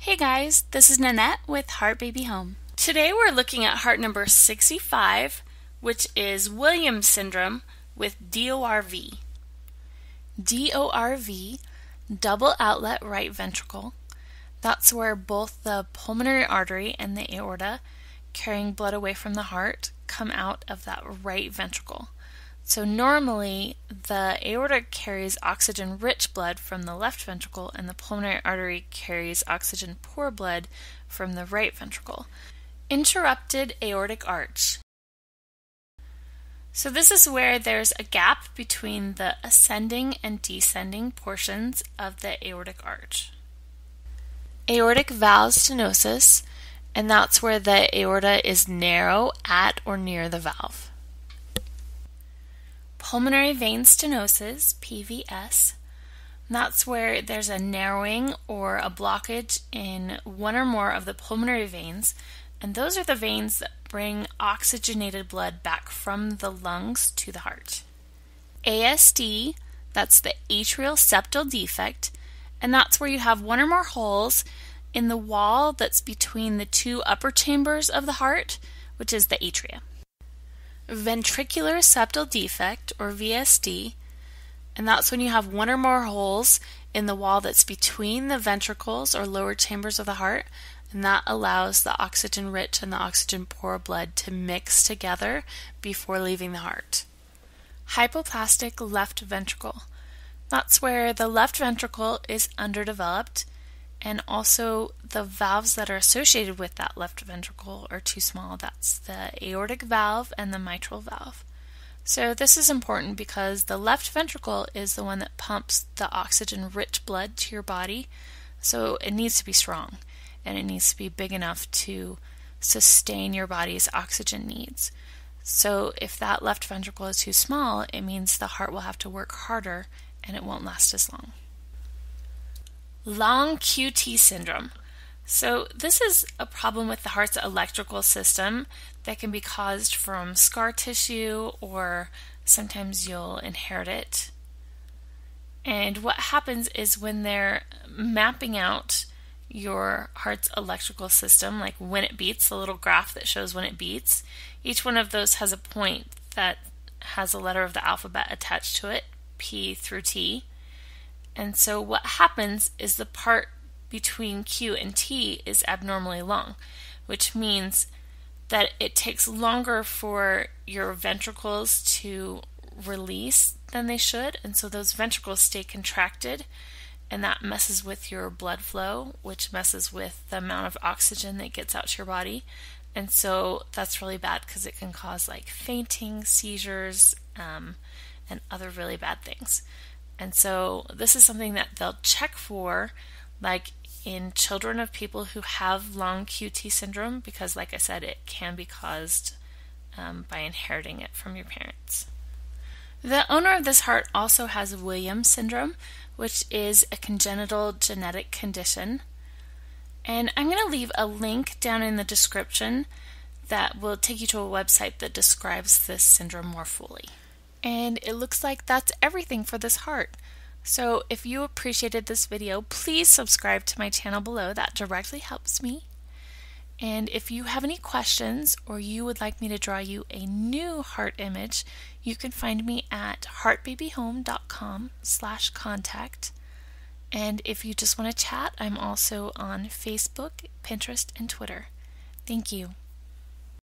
Hey guys, this is Nanette with Heart Baby Home. Today we're looking at heart number 65, which is Williams syndrome with DORV. DORV, double outlet right ventricle. That's where both the pulmonary artery and the aorta, carrying blood away from the heart, come out of that right ventricle. So normally the aorta carries oxygen-rich blood from the left ventricle and the pulmonary artery carries oxygen-poor blood from the right ventricle. Interrupted aortic arch. So this is where there's a gap between the ascending and descending portions of the aortic arch. Aortic valve stenosis, and that's where the aorta is narrow at or near the valve. Pulmonary vein stenosis, PVS, and that's where there's a narrowing or a blockage in one or more of the pulmonary veins, and those are the veins that bring oxygenated blood back from the lungs to the heart. ASD, that's the atrial septal defect, and that's where you have one or more holes in the wall that's between the two upper chambers of the heart, which is the atria. Ventricular septal defect, or VSD, and that's when you have one or more holes in the wall that's between the ventricles or lower chambers of the heart, and that allows the oxygen-rich and the oxygen-poor blood to mix together before leaving the heart. Hypoplastic left ventricle. That's where the left ventricle is underdeveloped, and also the valves that are associated with that left ventricle are too small. That's the aortic valve and the mitral valve. So this is important because the left ventricle is the one that pumps the oxygen-rich blood to your body, so it needs to be strong and it needs to be big enough to sustain your body's oxygen needs. So if that left ventricle is too small, it means the heart will have to work harder and it won't last as long. Long QT syndrome. So this is a problem with the heart's electrical system that can be caused from scar tissue, or sometimes you'll inherit it. And what happens is when they're mapping out your heart's electrical system, like when it beats, the little graph that shows when it beats, each one of those has a point that has a letter of the alphabet attached to it, P through T. And so what happens is the part between Q and T is abnormally long, which means that it takes longer for your ventricles to release than they should, and so those ventricles stay contracted, and that messes with your blood flow, which messes with the amount of oxygen that gets out to your body. And so that's really bad because it can cause like fainting, seizures, and other really bad things. And so this is something that they'll check for, like in children of people who have long QT syndrome, because like I said, it can be caused by inheriting it from your parents. The owner of this heart also has Williams syndrome, which is a congenital genetic condition. And I'm going to leave a link down in the description that will take you to a website that describes this syndrome more fully. And it looks like that's everything for this heart. So if you appreciated this video, please subscribe to my channel below. That directly helps me. And if you have any questions or you would like me to draw you a new heart image, you can find me at heartbabyhome.com/contact. And if you just want to chat, I'm also on Facebook, Pinterest, and Twitter. Thank you.